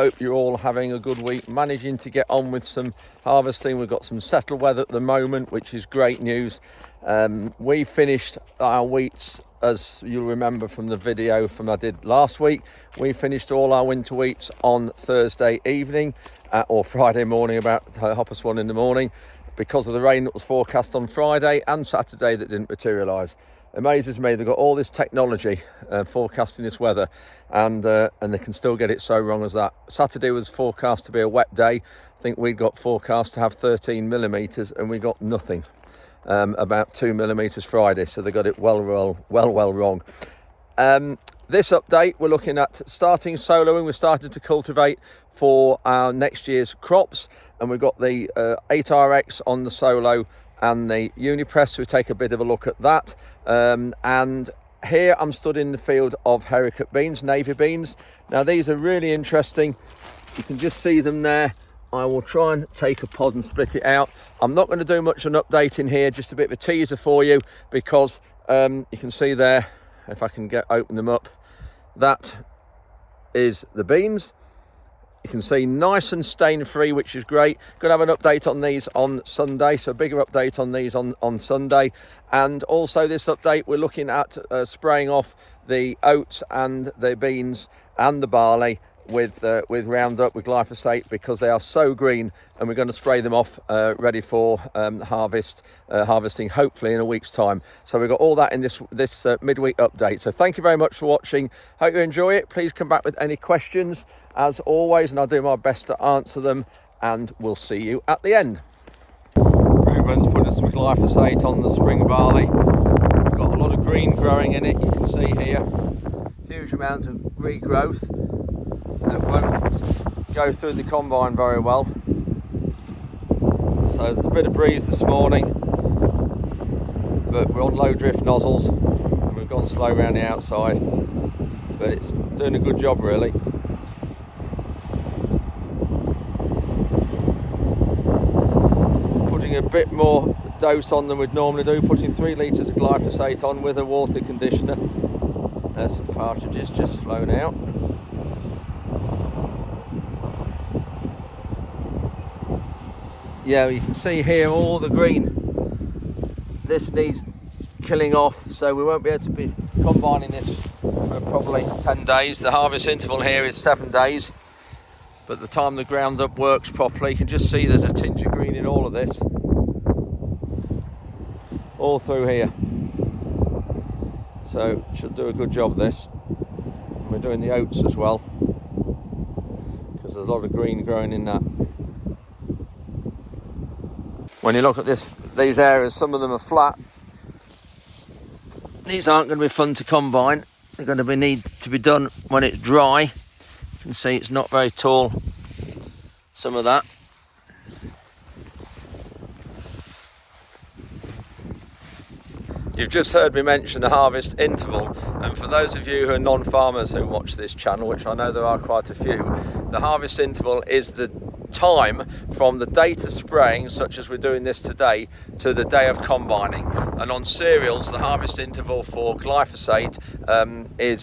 Hope you're all having a good week, managing to get on with some harvesting. We've got some settled weather at the moment, which is great news. We finished our wheats, as you'll remember from the video I did last week. We finished all our winter wheats on Thursday evening or Friday morning, about 1:30 in the morning, because of the rain that was forecast on Friday and Saturday that didn't materialise. Amazes me, they've got all this technology forecasting this weather, and they can still get it so wrong as that. Saturday was forecast to be a wet day. I think we got forecast to have 13 millimetres and we got nothing. About 2 millimetres Friday, so they got it well wrong. This update, we're looking at starting soloing. We're starting to cultivate for our next year's crops, and we've got the 8RX on the solo and the Unipress. We take a bit of a look at that. And here I'm stood in the field of haricot beans, navy beans. Now these are really interesting. You can just see them there. I will try and take a pod and split it out. I'm not going to do much of an update in here, just a bit of a teaser for you, because you can see there, if I can open them up, that is the beans. You can see nice and stain free, which is great. Going to have an update on these on Sunday, so a bigger update on these on Sunday. And also this update, we're looking at spraying off the oats and the beans and the barley with Roundup, with glyphosate, because they are so green, and we're going to spray them off ready for harvesting hopefully in a week's time. So we've got all that in this midweek update. So thank you very much for watching. Hope you enjoy it. Please come back with any questions as always, and I'll do my best to answer them, and we'll see you at the end. Ruben's put us some glyphosate on the spring barley. We've got a lot of green growing in it, you can see here. Huge amount of regrowth that won't go through the combine very well. So there's a bit of breeze this morning, but we're on low drift nozzles and we've gone slow around the outside, but it's doing a good job really. Putting a bit more dose on than we'd normally do, putting 3 litres of glyphosate on with a water conditioner. There's some partridges just flown out. Yeah, you can see here all the green. This needs killing off, so we won't be able to be combining this for probably 10 days. The harvest interval here is 7 days, but the time the Roundup works properly, you can just see there's a tinge of green in all of this, all through here. So should do a good job this. And we're doing the oats as well, because there's a lot of green growing in that. When you look at these areas, some of them are flat. These aren't going to be fun to combine. They're going to need to be done when it's dry. You can see it's not very tall, some of that. You've just heard me mention the harvest interval, and for those of you who are non-farmers who watch this channel, which I know there are quite a few, the harvest interval is the time from the date of spraying, such as we're doing this today, to the day of combining. And on cereals, the harvest interval for glyphosate is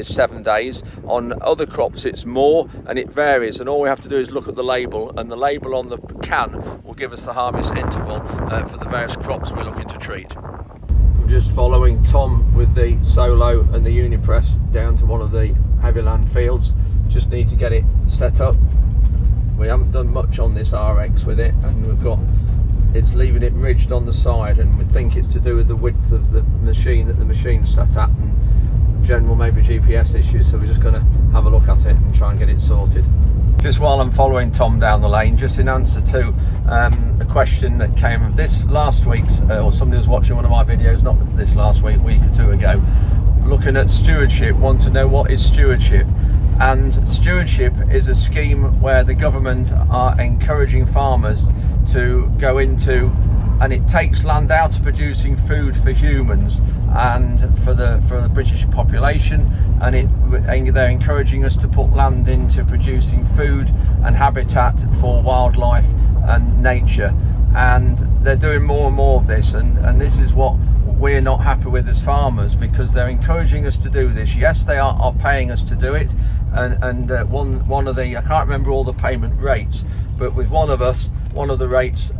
7 days. On other crops it's more, and it varies, and all we have to do is look at the label, and the label on the can will give us the harvest interval for the various crops we're looking to treat. I'm just following Tom with the solo and the Unipress down to one of the HEATHLAND fields. Just need to get it set up. We haven't done much on this RX with it, and it's leaving it ridged on the side, and we think it's to do with the width of the machine that the machine's set at, and general maybe GPS issues. So we're just going to have a look at it and try and get it sorted. Just while I'm following Tom down the lane, just in answer to a question that came of this last week's, or somebody was watching one of my videos, not this last week or 2 ago, looking at stewardship, want to know what is stewardship. And stewardship is a scheme where the government are encouraging farmers to go into, and it takes land out of producing food for humans and for the British population, and they're encouraging us to put land into producing food and habitat for wildlife and nature. And they're doing more and more of this, and this is what we're not happy with as farmers, because they're encouraging us to do this. Yes, they are paying us to do it, and one of the, I can't remember all the payment rates, but with one of the rates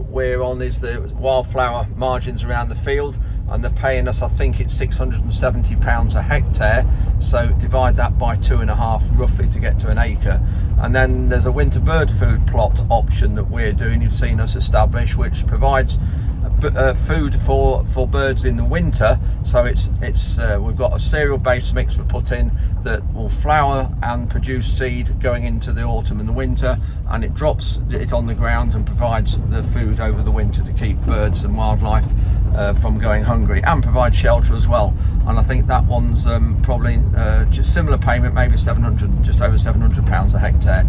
we're on is the wildflower margins around the field, and they're paying us, I think it's £670 a hectare, so divide that by 2.5 roughly to get to an acre. And then there's a winter bird food plot option that we're doing, you've seen us establish, which provides food for birds in the winter. So it's we've got a cereal based mix we put in that will flower and produce seed going into the autumn and the winter, and it drops it on the ground and provides the food over the winter to keep birds and wildlife from going hungry, and provide shelter as well. And I think that one's probably just similar payment, maybe just over £700 a hectare.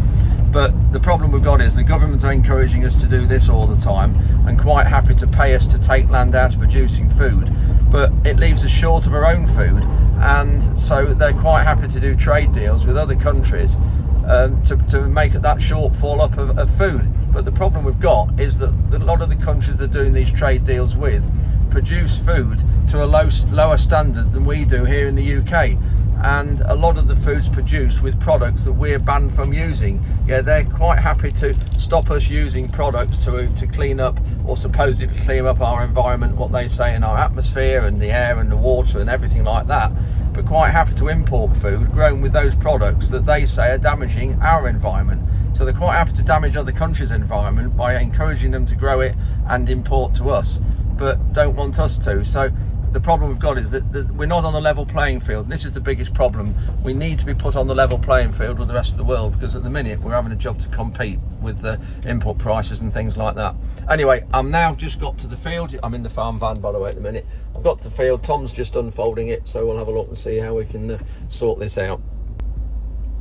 But the problem we've got is the government are encouraging us to do this all the time, and quite happy to pay us to take land out of producing food, but it leaves us short of our own food, and so they're quite happy to do trade deals with other countries to make that shortfall up of food. But the problem we've got is that a lot of the countries they're doing these trade deals with produce food to a lower standard than we do here in the UK, and a lot of the food's produced with products that we're banned from using. Yeah, they're quite happy to stop us using products to clean up, or supposedly clean up our environment, what they say, in our atmosphere and the air and the water and everything like that, but quite happy to import food grown with those products that they say are damaging our environment. So they're quite happy to damage other countries' environment by encouraging them to grow it and import to us, but don't want us to. So the problem we've got is that we're not on a level playing field, and this is the biggest problem. We need to be put on the level playing field with the rest of the world, because at the minute we're having a job to compete with the input prices and things like that. Anyway, I'm now just got to the field. I'm in the farm van, by the way, at the minute. I've got to the field, Tom's just unfolding it, so we'll have a look and see how we can sort this out.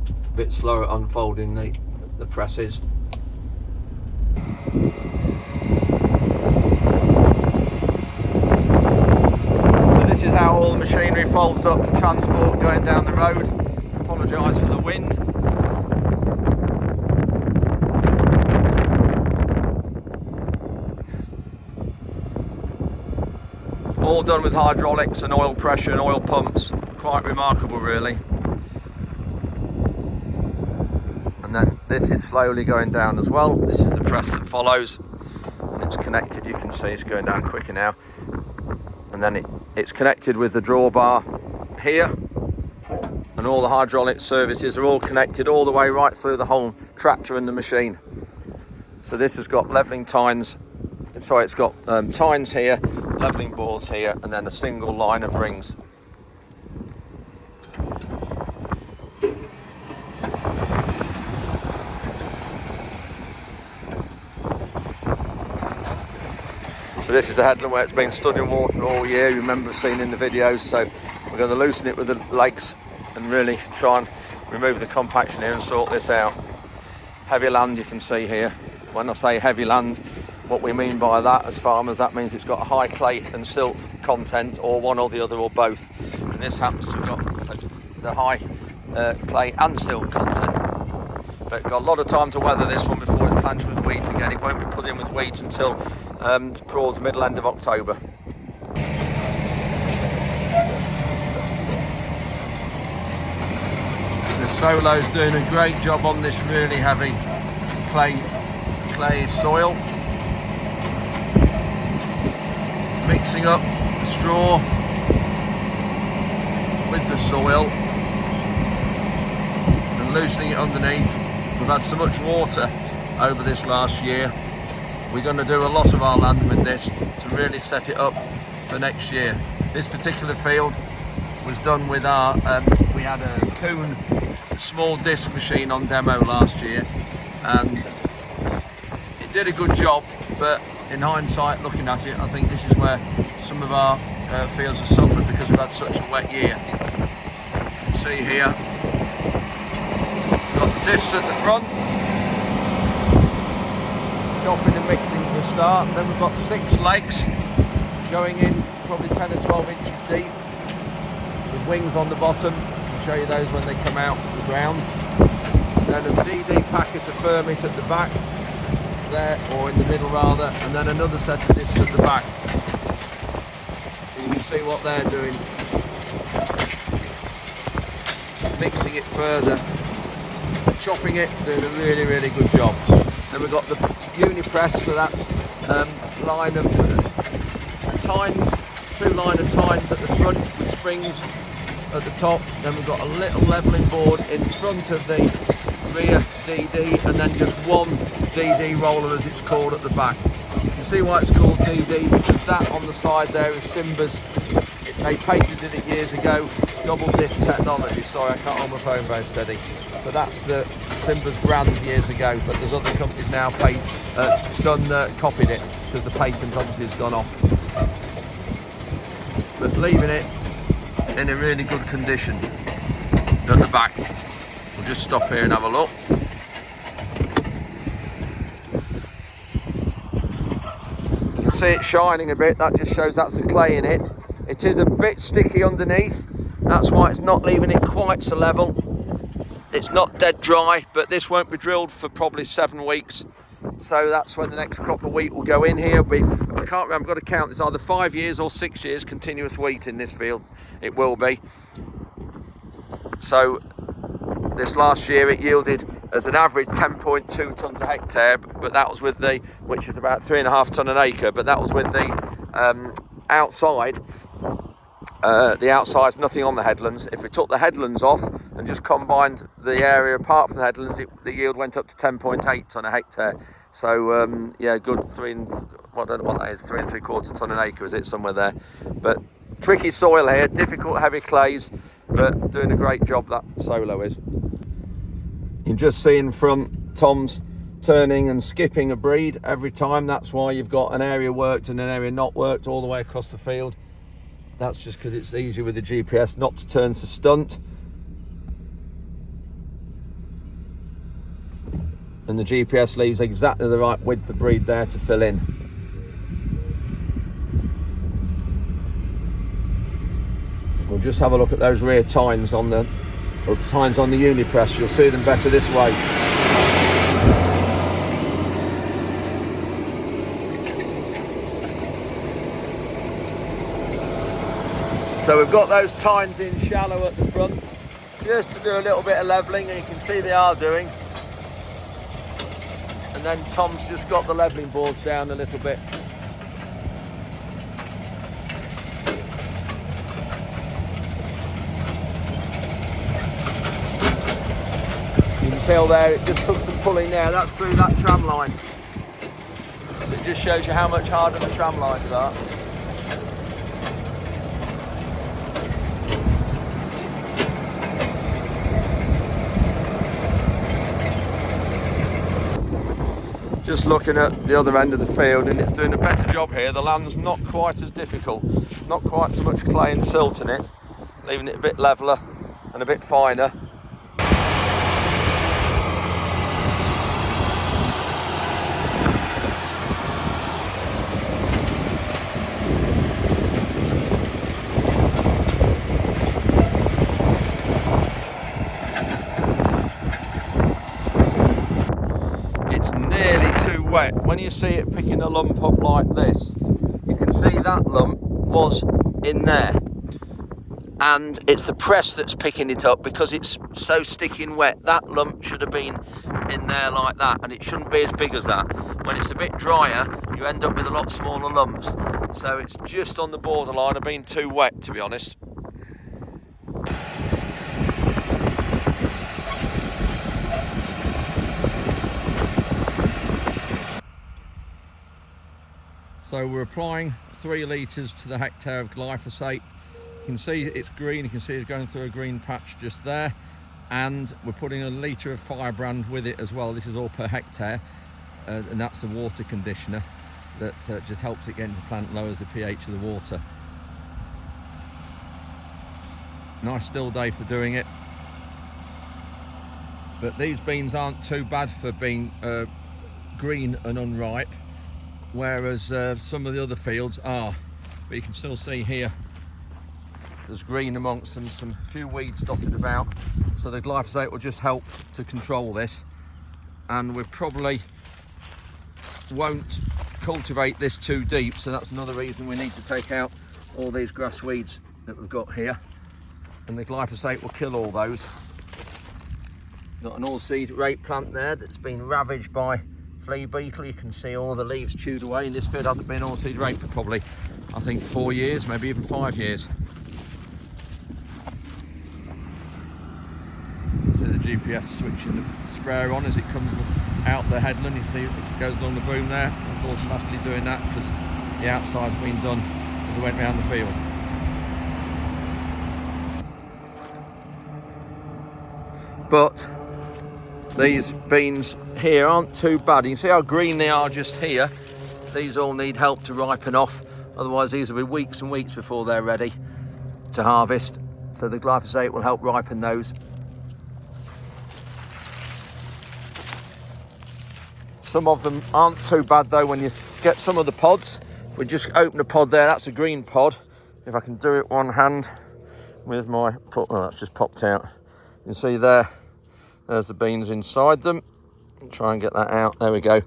A bit slower at unfolding the presses. How all the machinery folds up for transport going down the road. Apologise for the wind. All done with hydraulics and oil pressure and oil pumps. Quite remarkable, really. And then this is slowly going down as well. This is the press that follows, and it's connected. You can see it's going down quicker now. And then it's connected with the drawbar here, and all the hydraulic services are all connected all the way right through the whole tractor and the machine. So this has got levelling tines, sorry, it's got tines here, levelling boards here, and then a single line of rings. So this is the headland where it's been stood in water all year, you remember seeing in the videos. So we're going to loosen it with the legs and really try and remove the compaction here and sort this out. Heavy land, you can see here. When I say heavy land, what we mean by that as farmers, that means it's got a high clay and silt content, or one or the other or both. And this happens to have got the high clay and silt content. But got a lot of time to weather this one before it's planted with wheat again. It won't be put in with wheat until towards the middle end of October. The Solo's doing a great job on this really heavy clay soil. Mixing up the straw with the soil and loosening it underneath. We've had so much water over this last year. We're going to do a lot of our land with this to really set it up for next year. This particular field was done with our, we had a Kuhn small disc machine on demo last year, and it did a good job, but in hindsight, looking at it, I think this is where some of our fields have suffered, because we've had such a wet year. You can see here, got the discs at the front, chopping and mixing to the start. Then we've got 6 legs going in, probably 10 or 12 inches deep, with wings on the bottom. I'll show you those when they come out of the ground. Then a DD packet to firm it at the back there, or in the middle rather, and then another set of discs at the back. So you see what they're doing. Mixing it further, chopping it, doing a really, really good job. Then we've got the unipress, so that's line of tines, 2 line of tines at the front with springs at the top. Then we've got a little levelling board in front of the rear DD, and then just one DD roller, as it's called, at the back. You can see why it's called DD, because that on the side there is Simba's. They patented it years ago, double disc technology. Sorry, I can't hold my phone very steady. So that's the Simba's brand years ago, but there's other companies now copied it, because the patent obviously has gone off. But leaving it in a really good condition at the back. We'll just stop here and have a look. You can see it shining a bit. That just shows that's the clay in it. It is a bit sticky underneath. That's why it's not leaving it quite so level. It's not dead dry, but this won't be drilled for probably 7 weeks. So that's when the next crop of wheat will go in here. I can't remember, I've got to count. It's either 5 years or 6 years continuous wheat in this field. It will be. So this last year it yielded as an average 10.2 tonnes a hectare, but that was with which is about 3.5 tonne an acre, but that was with the outside. The outside's nothing on the headlands. If we took the headlands off and just combined the area apart from the headlands, the yield went up to 10.8 tonne a hectare. So yeah, good I don't know what that is, 3 3/4 tonne an acre, is it, somewhere there? But tricky soil here, difficult heavy clays, but doing a great job, that Solo is. You can just see in front Tom's turning and skipping a breed every time. That's why you've got an area worked and an area not worked all the way across the field. That's just because it's easier with the GPS not to turn to stunt. And the GPS leaves exactly the right width of breed there to fill in. We'll just have a look at those rear tines on the unipress. You'll see them better this way. So we've got those tines in shallow at the front, just to do a little bit of levelling, and you can see they are doing. And then Tom's just got the levelling boards down a little bit. You can see there, it just took some pulling there. That's through that tram line. So it just shows you how much harder the tram lines are. Just looking at the other end of the field, and it's doing a better job here. The land's not quite as difficult, not quite so much clay and silt in it, leaving it a bit leveler and a bit finer. Wet. When you see it picking a lump up like this, you can see that lump was in there, and it's the press that's picking it up because it's so sticking wet. That lump should have been in there like that, and it shouldn't be as big as that. When it's a bit drier, you end up with a lot smaller lumps. So it's just on the borderline of being too wet, to be honest. So we're applying 3 litres to the hectare of glyphosate. You can see it's green, you can see it's going through a green patch just there. And we're putting a litre of Firebrand with it as well. This is all per hectare, and that's the water conditioner that just helps it get into the plant, lowers the pH of the water. Nice still day for doing it. But these beans aren't too bad for being green and unripe, whereas some of the other fields are. But you can still see here there's green amongst them, some few weeds dotted about, so the glyphosate will just help to control this. And we probably won't cultivate this too deep, so that's another reason we need to take out all these grass weeds that we've got here, and the glyphosate will kill all those. Got an all-seed rape plant there that's been ravaged by flea beetle. You can see all the leaves chewed away, and this field hasn't been all-seed rape for probably, I think, 4 years, maybe even 5 years. So the GPS switching the sprayer on as it comes out the headland. You see as it goes along the boom there, it's automatically doing that because the outside's been done as it went round the field. But these beans here aren't too bad. You can see how green they are just here. These all need help to ripen off, otherwise these will be weeks and weeks before they're ready to harvest. So the glyphosate will help ripen those. Some of them aren't too bad though. When you get some of the pods, we just open a pod there, that's a green pod. If I can do it one hand with my, oh, that's just popped out. You can see there's the beans inside them. Try and get that out, there we go.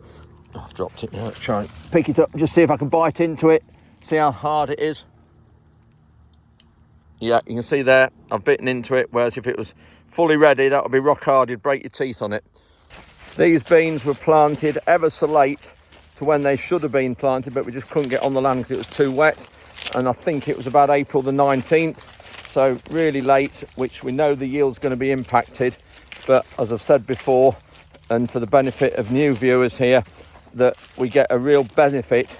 Oh, I've dropped it now, let's try and pick it up and just see if I can bite into it, see how hard it is. Yeah, you can see there, I've bitten into it, whereas if it was fully ready, that would be rock hard, you'd break your teeth on it. These beans were planted ever so late to when they should have been planted, but we just couldn't get on the land because it was too wet. And I think it was about April the 19th, so really late, which we know the yield's going to be impacted. But as I've said before, and for the benefit of new viewers here, that we get a real benefit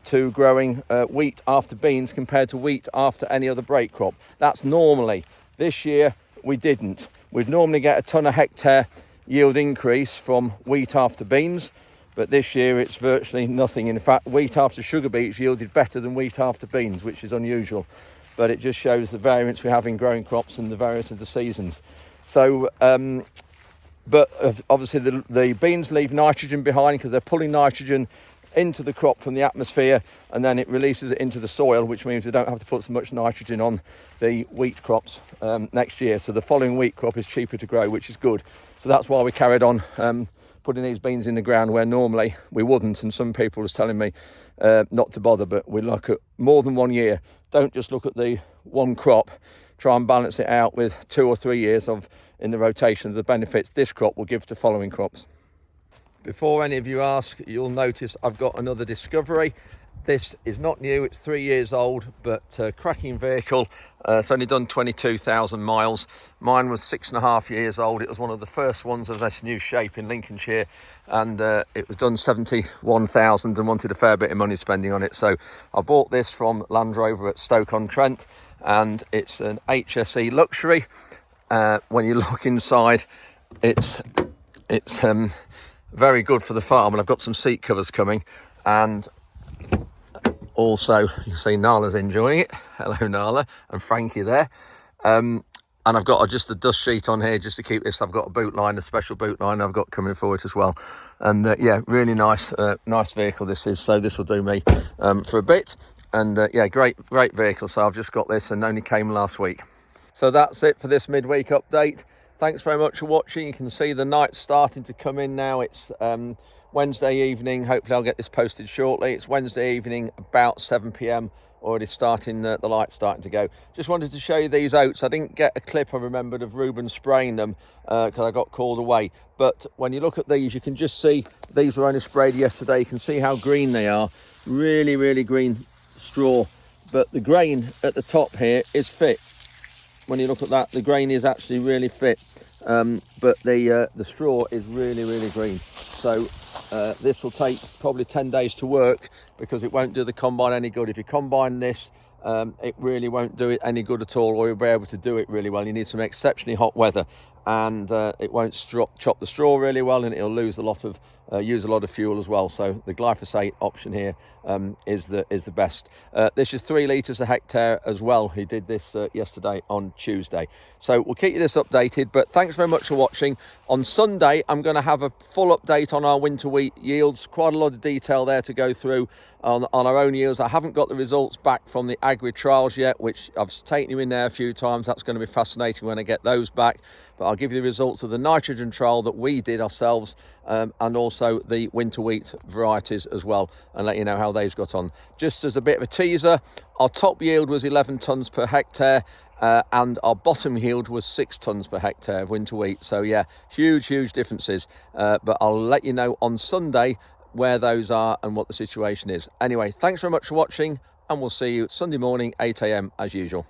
to growing wheat after beans compared to wheat after any other break crop. That's normally. This year we didn't. We'd normally get a ton a hectare yield increase from wheat after beans, but this year it's virtually nothing. In fact, wheat after sugar beets yielded better than wheat after beans, which is unusual, but it just shows the variance we have in growing crops and the variance of the seasons. So but obviously the beans leave nitrogen behind because they're pulling nitrogen into the crop from the atmosphere, and then it releases it into the soil, which means we don't have to put so much nitrogen on the wheat crops next year. So the following wheat crop is cheaper to grow, which is good. So that's why we carried on putting these beans in the ground where normally we wouldn't. And some people was telling me not to bother, but we look at more than 1 year. Don't just look at the one crop. Try and balance it out with 2 or 3 years of in the rotation of the benefits this crop will give to following crops. Before any of you ask, you'll notice I've got another discovery. This is not new, it's 3 years old, but cracking vehicle. It's only done 22,000 miles. Mine was 6.5 years old. It was one of the first ones of this new shape in Lincolnshire, and it was done 71,000 and wanted a fair bit of money spending on it. So I bought this from Land Rover at Stoke-on-Trent, and it's an HSE luxury. When you look inside, it's very good for the farm, and I've got some seat covers coming, and also you can see Nala's enjoying it. Hello Nala, and Frankie there. And I've got just a dust sheet on here just to keep this. I've got a boot line, a special boot line I've got coming for it as well. And yeah, really nice vehicle this is. So this will do me for a bit. And yeah, great vehicle. So I've just got this and only came last week. So that's it for this midweek update. Thanks very much for watching. You can see the night's starting to come in now. It's Wednesday evening. Hopefully I'll get this posted shortly. It's Wednesday evening, about 7 p.m. Already starting, the light's starting to go. Just wanted to show you these oats. I didn't get a clip, I remembered, of Ruben spraying them because I got called away. But when you look at these, you can just see these were only sprayed yesterday. You can see how green they are. Really, really green straw. But the grain at the top here is fit. When you look at that, the grain is actually really fit, but the straw is really, really green. So this will take probably 10 days to work because it won't do the combine any good. If you combine this, it really won't do it any good at all, or you'll be able to do it really well. You need some exceptionally hot weather, and it won't chop the straw really well, and it'll lose a lot of use a lot of fuel as well. So the glyphosate option here is the best. This is 3 litres a hectare as well. He did this yesterday on Tuesday. So we'll keep you this updated, but thanks very much for watching. On Sunday, I'm going to have a full update on our winter wheat yields. Quite a lot of detail there to go through on our own yields. I haven't got the results back from the agri trials yet, which I've taken you in there a few times. That's going to be fascinating when I get those back. but I'll give you the results of the nitrogen trial that we did ourselves, and also the winter wheat varieties as well, and let you know how they've got on. Just as a bit of a teaser, our top yield was 11 tonnes per hectare, and our bottom yield was 6 tonnes per hectare of winter wheat. So yeah, huge differences, but I'll let you know on Sunday where those are and what the situation is. Anyway, thanks very much for watching, and we'll see you Sunday morning 8 AM as usual.